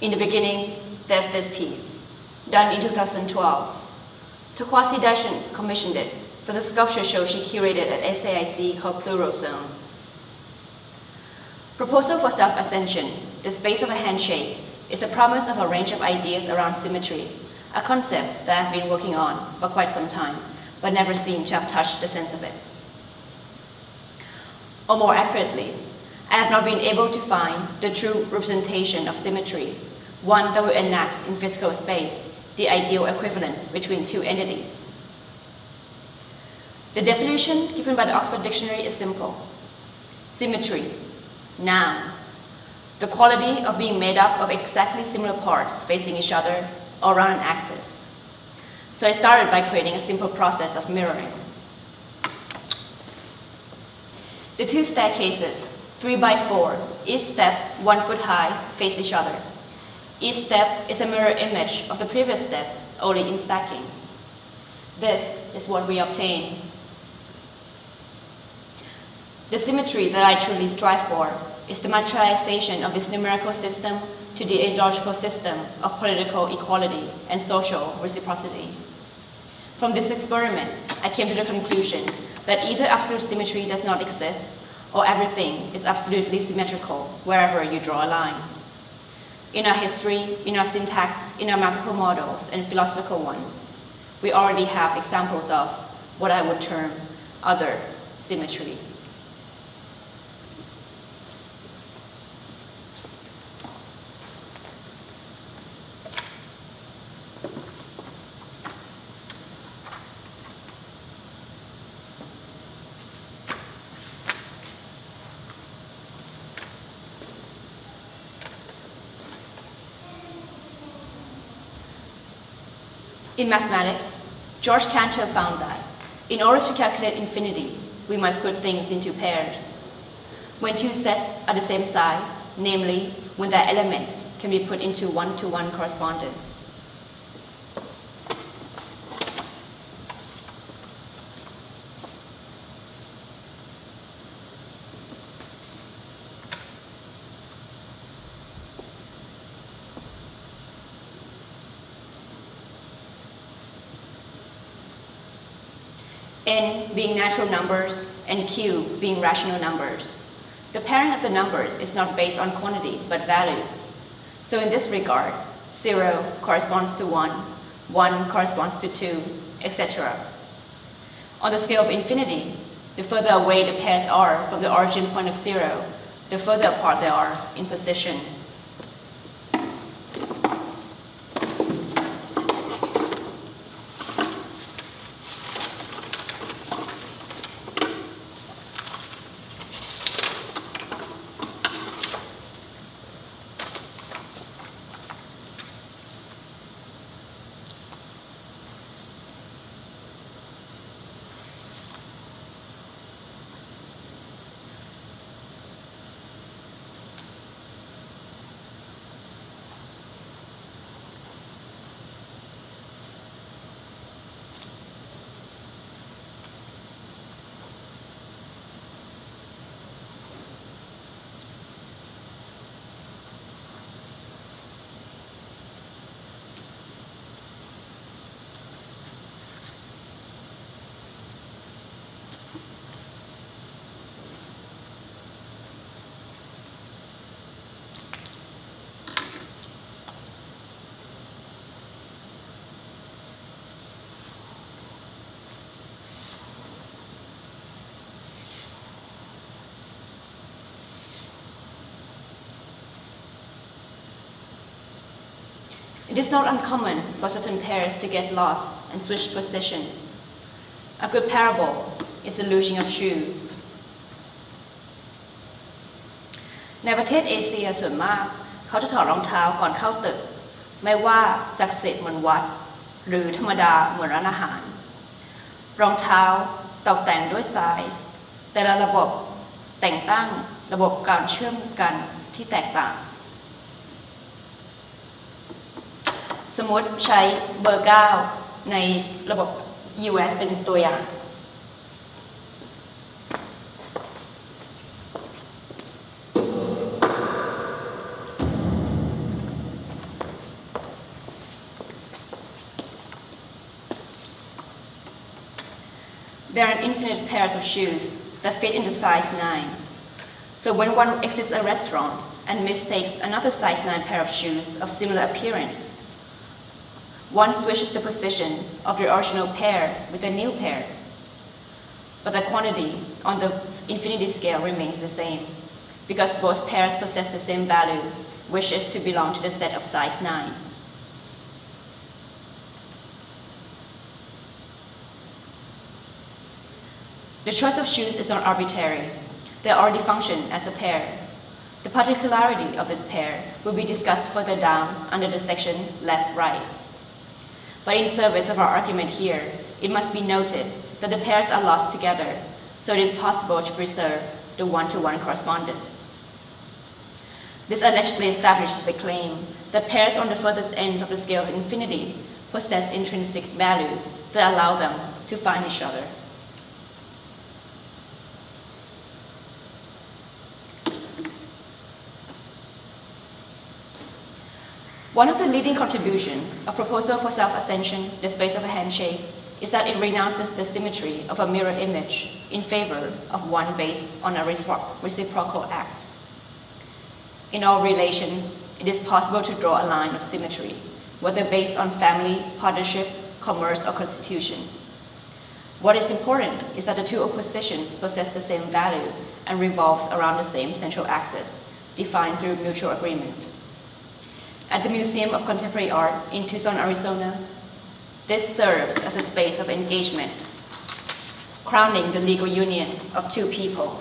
In the beginning, there's this piece, done in 2012. Turquoise Dashan commissioned it for the sculpture show she curated at SAIC called Plural Zone. Proposal for Self-Ascension, the space of a handshake, is a promise of a range of ideas around symmetry, a concept that I've been working on for quite some time, but never seemed to have touched the sense of it. Or more accurately, I have not been able to find the true representation of symmetry, one that will enact in physical space the ideal equivalence between two entities. The definition given by the Oxford Dictionary is simple. Symmetry, noun, the quality of being made up of exactly similar parts facing each other or around an axis. So I started by creating a simple process of mirroring. The two staircases, 3 by 4, each step 1 foot high, face each other. Each step is a mirror image of the previous step, only in stacking. This is what we obtain. The symmetry that I truly strive for is the materialization of this numerical system to the ideological system of political equality and social reciprocity. From this experiment, I came to the conclusion that either absolute symmetry does not exist, or everything is absolutely symmetrical wherever you draw a line. In our history, in our syntax, in our mathematical models, and philosophical ones, we already have examples of what I would term other symmetries. In mathematics, George Cantor found that in order to calculate infinity, we must put things into pairs. When two sets are the same size, namely, when their elements can be put into one-to-one correspondence. N being natural numbers and Q being rational numbers. The pairing of the numbers is not based on quantity, but values. So in this regard, 0 corresponds to 1, 1 corresponds to 2, etc. On the scale of infinity, the further away the pairs are from the origin point of 0, the further apart they are in position. It is not uncommon for certain pairs to get lost and switch positions. A good parable is the losing of shoes. ในประเทศเอเชียส่วนมากเขาจะถอดรองเท้าก่อนเข้าตึกไม่ว่าศักดิ์สิทธิ์เหมือนวัดหรือธรรมดาเหมือนร้านอาหารรองเท้าตกแต่งด้วยไซส์แต่ละระบบแต่งตั้งระบบการเชื่อมกันที่แตกต่างสมมติใช้เบอร์ 9 ในระบบ US เป็นตัวอย่าง There are infinite pairs of shoes that fit in the size 9. So when one exits a restaurant and mistakes another size 9 pair of shoes of similar appearance, one switches the position of the original pair with a new pair, but the quantity on the infinity scale remains the same, because both pairs possess the same value, which is to belong to the set of size 9. The choice of shoes is not arbitrary. They already function as a pair. The particularity of this pair will be discussed further down under the section left-right. But in service of our argument here, it must be noted that the pairs are lost together, so it is possible to preserve the one-to-one correspondence. This allegedly establishes the claim that pairs on the furthest ends of the scale of infinity possess intrinsic values that allow them to find each other. One of the leading contributions of Proposal for Self-Ascension, the Space of a Handshake, is that it renounces the symmetry of a mirror image in favor of one based on a reciprocal act. In all relations, it is possible to draw a line of symmetry, whether based on family, partnership, commerce, or constitution. What is important is that the two oppositions possess the same value and revolves around the same central axis, defined through mutual agreement. At the Museum of Contemporary Art in Tucson, Arizona, this serves as a space of engagement, crowning the legal union of two people.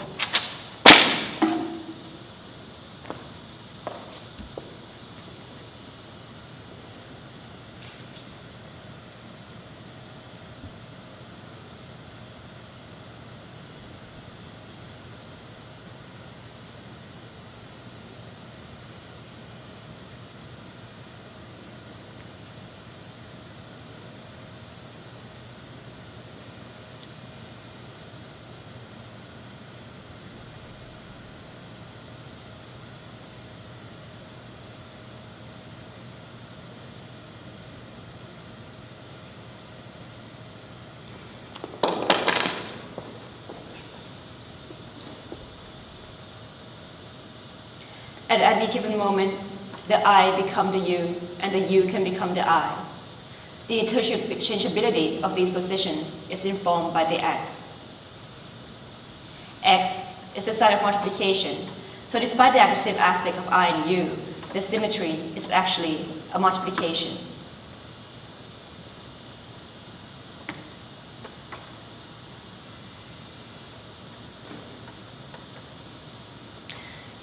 At any given moment, the I become the you, and the you can become the I. The interchangeability of these positions is informed by the X. X is the sign of multiplication, so despite the additive aspect of I and you, the symmetry is actually a multiplication.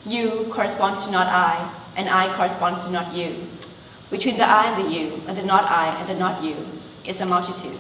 You corresponds to not I, and I corresponds to not you. Between the I and the you, and the not I and the not you, is a multitude.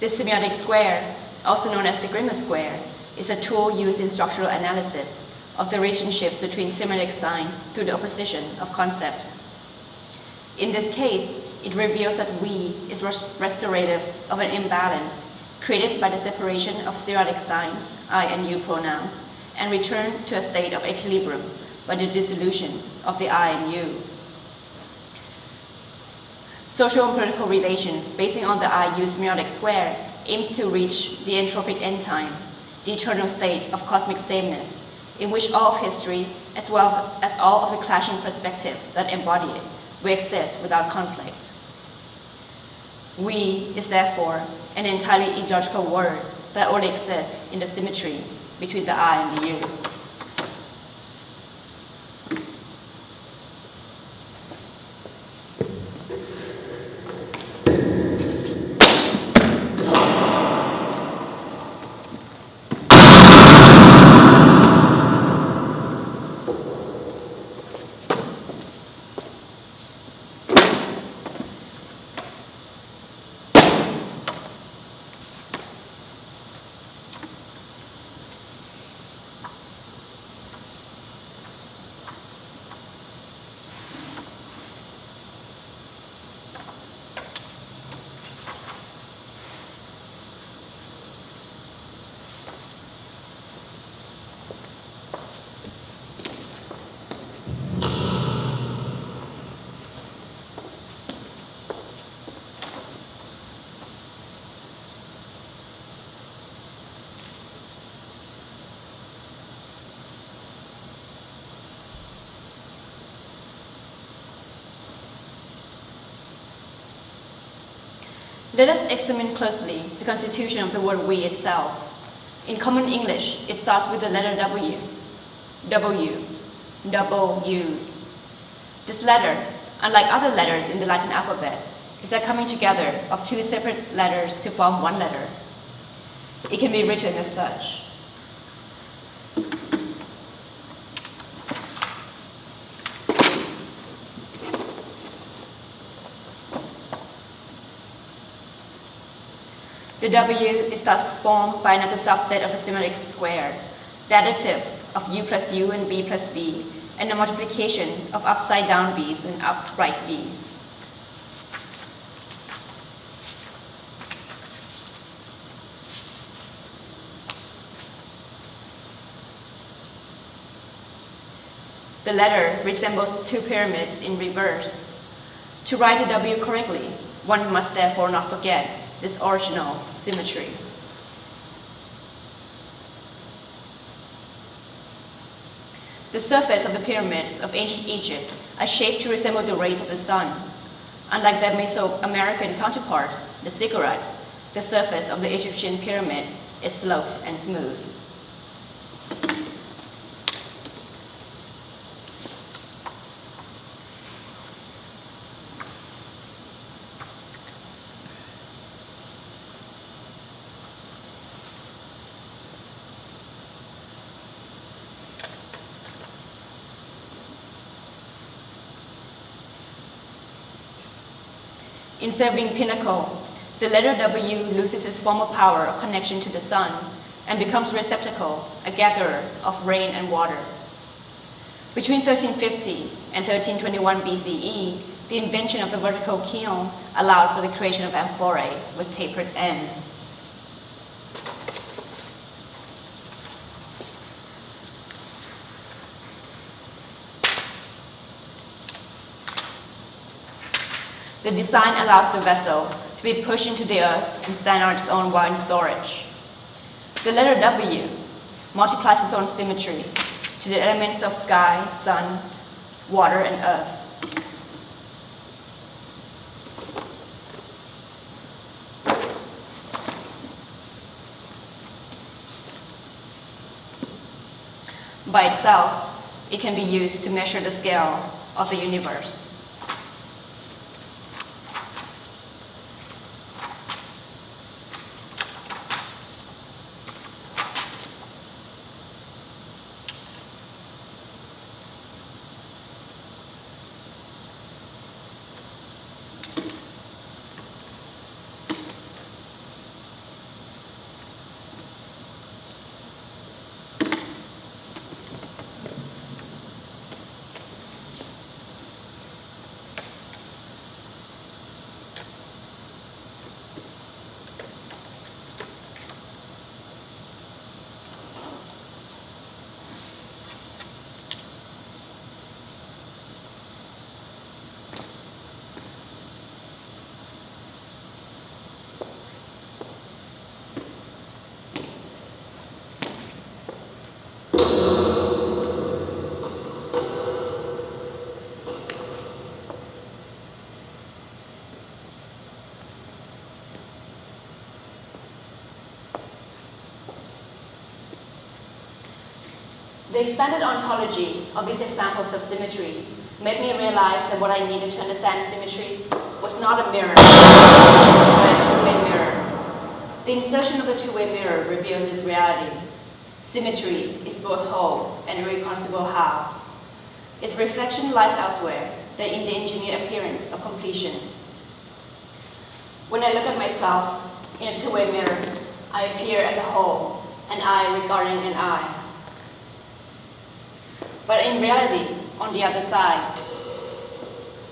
This semiotic square, also known as the Grimm's square, is a tool used in structural analysis of the relationships between semiotic signs through the opposition of concepts. In this case, it reveals that we is restorative of an imbalance created by the separation of semiotic signs, I and you pronouns, and return to a state of equilibrium by the dissolution of the I and you. Social and political relations basing on the I-U semiotic square aims to reach the entropic end time, the eternal state of cosmic sameness, in which all of history, as well as all of the clashing perspectives that embody it, will exist without conflict. We is therefore an entirely ideological word that only exists in the symmetry between the I and the you. Let us examine closely the constitution of the word we itself. In common English, it starts with the letter W. W. Double U's. This letter, unlike other letters in the Latin alphabet, is a coming together of two separate letters to form one letter. It can be written as such. The W is thus formed by another subset of a symmetric square, the additive of U plus U and V plus V, and a multiplication of upside-down V's and upright V's. The letter resembles two pyramids in reverse. To write the W correctly, one must therefore not forget this original symmetry. The surface of the pyramids of ancient Egypt are shaped to resemble the rays of the sun. Unlike their Mesoamerican counterparts, the ziggurats, the surface of the Egyptian pyramid is sloped and smooth. In serving pinnacle, the letter W loses its former power of connection to the sun and becomes receptacle, a gatherer of rain and water. Between 1350 and 1321 BCE, the invention of the vertical kiln allowed for the creation of amphorae with tapered ends. The design allows the vessel to be pushed into the earth and stand on its own while in storage. The letter W multiplies its own symmetry to the elements of sky, sun, water, and earth. By itself, it can be used to measure the scale of the universe. The expanded ontology of these examples of symmetry made me realize that what I needed to understand symmetry was not a mirror, but a two-way mirror. The insertion of the two-way mirror reveals this reality. Symmetry is both whole and irreconcilable halves. Its reflection lies elsewhere than in the engineered appearance of completion. When I look at myself in a two-way mirror, I appear as a whole, an eye regarding an eye. But in reality, on the other side,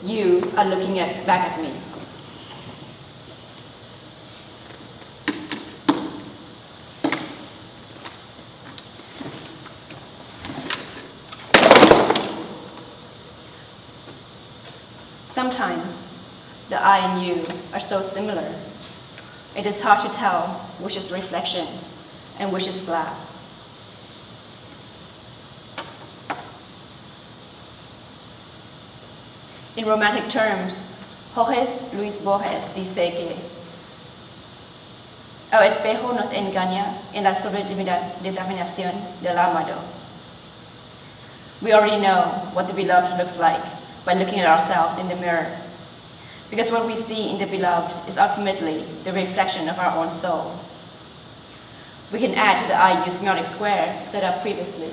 you are looking back at me. Sometimes, the I and you are so similar, it is hard to tell which is reflection and which is glass. In romantic terms, Jorge Luis Borges dice que El espejo nos engaña en la sobredeterminación del amado. We already know what the beloved looks like by looking at ourselves in the mirror, because what we see in the beloved is ultimately the reflection of our own soul. We can add to the IU semiotic square set up previously.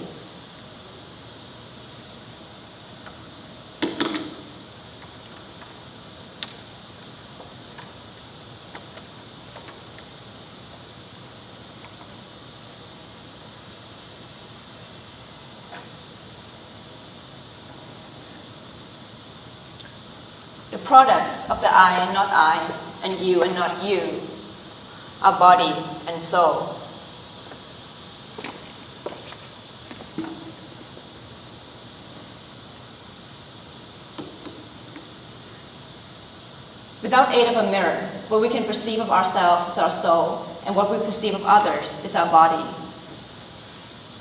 The products of the I and not I, and you and not you, are body and soul. Without aid of a mirror, what we can perceive of ourselves is our soul, and what we perceive of others is our body.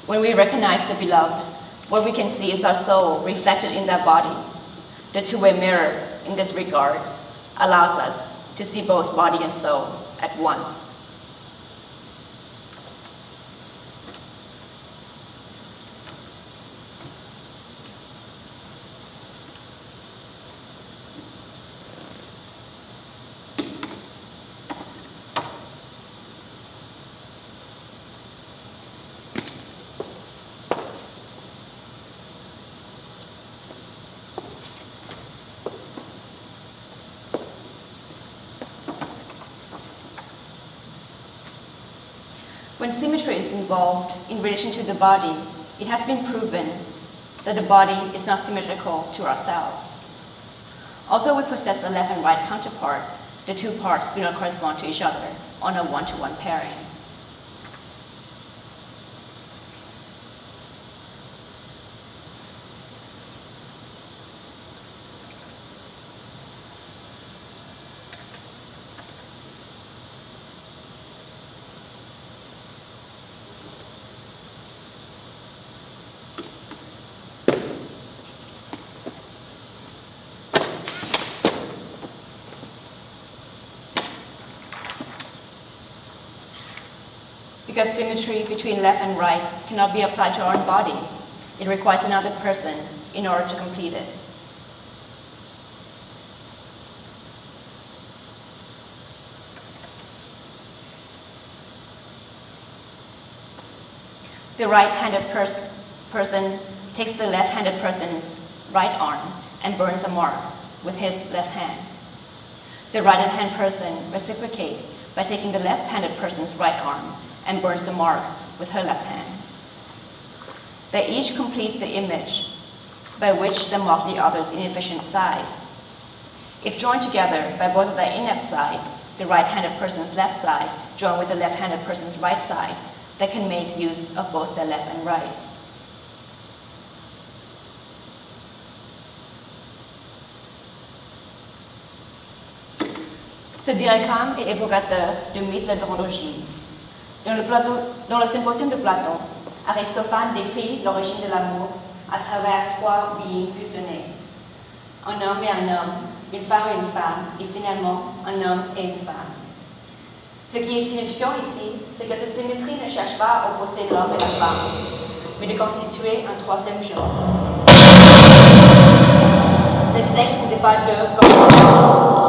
When we recognize the beloved, what we can see is our soul reflected in that body. The two-way mirror, in this regard, allows us to see both body and soul at once. When symmetry is involved in relation to the body, it has been proven that the body is not symmetrical to ourselves. Although we possess a left and right counterpart, the two parts do not correspond to each other on a one-to-one pairing. Because symmetry between left and right cannot be applied to our own body, it requires another person in order to complete it. The right-handed person takes the left-handed person's right arm and burns a mark with his left hand. The right-hand person reciprocates by taking the left-handed person's right arm and burns the mark with her left hand. They each complete the image by which they mark the other's inefficient sides. If joined together by both of their inept sides, the right-handed person's left side joined with the left-handed person's right side, they can make use of both their left and right. Ce diagramme est évocateur du mythe de l'androgyne. Dans le symposium de Platon, Aristophane décrit l'origine de l'amour à travers trois beings fusionnés. Un homme et un homme, une femme et une femme, et finalement un homme et une femme. Ce qui est significant ici, c'est que cette symétrie ne cherche pas à opposer l'homme et la femme, mais de constituer un troisième genre. Le sexe n'était pas deux comme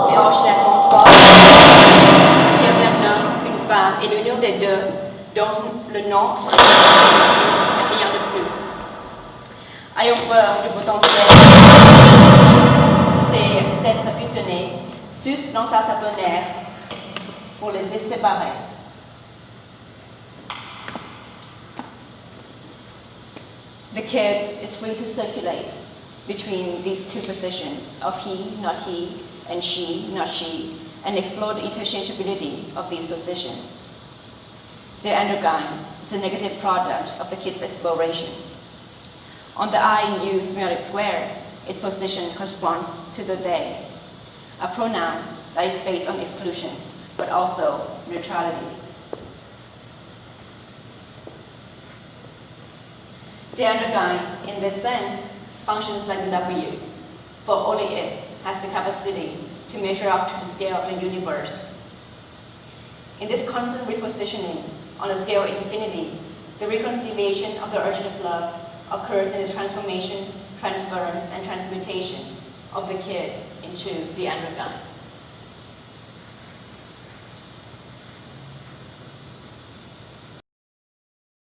mais ordinairement trois. Il y avait un homme, une femme, et l'union des deux, dont le nom et rien de plus. Ayons peur du potentiel de ces êtres fusionnés, sus dans sa satonnaire pour les séparer. The kid is free to circulate between these two positions of he, not he, and she, not she, and explore the interchangeability of these positions. The androgyne is a negative product of the kid's explorations. On the I in U semiotic square, its position corresponds to the they, a pronoun that is based on exclusion, but also neutrality. The androgyne, in this sense, functions like the W, for only it has the capacity to measure up to the scale of the universe. In this constant repositioning on a scale of infinity, the reconciliation of the urgent of love occurs in the transformation, transference, and transmutation of the kid into the androgyne.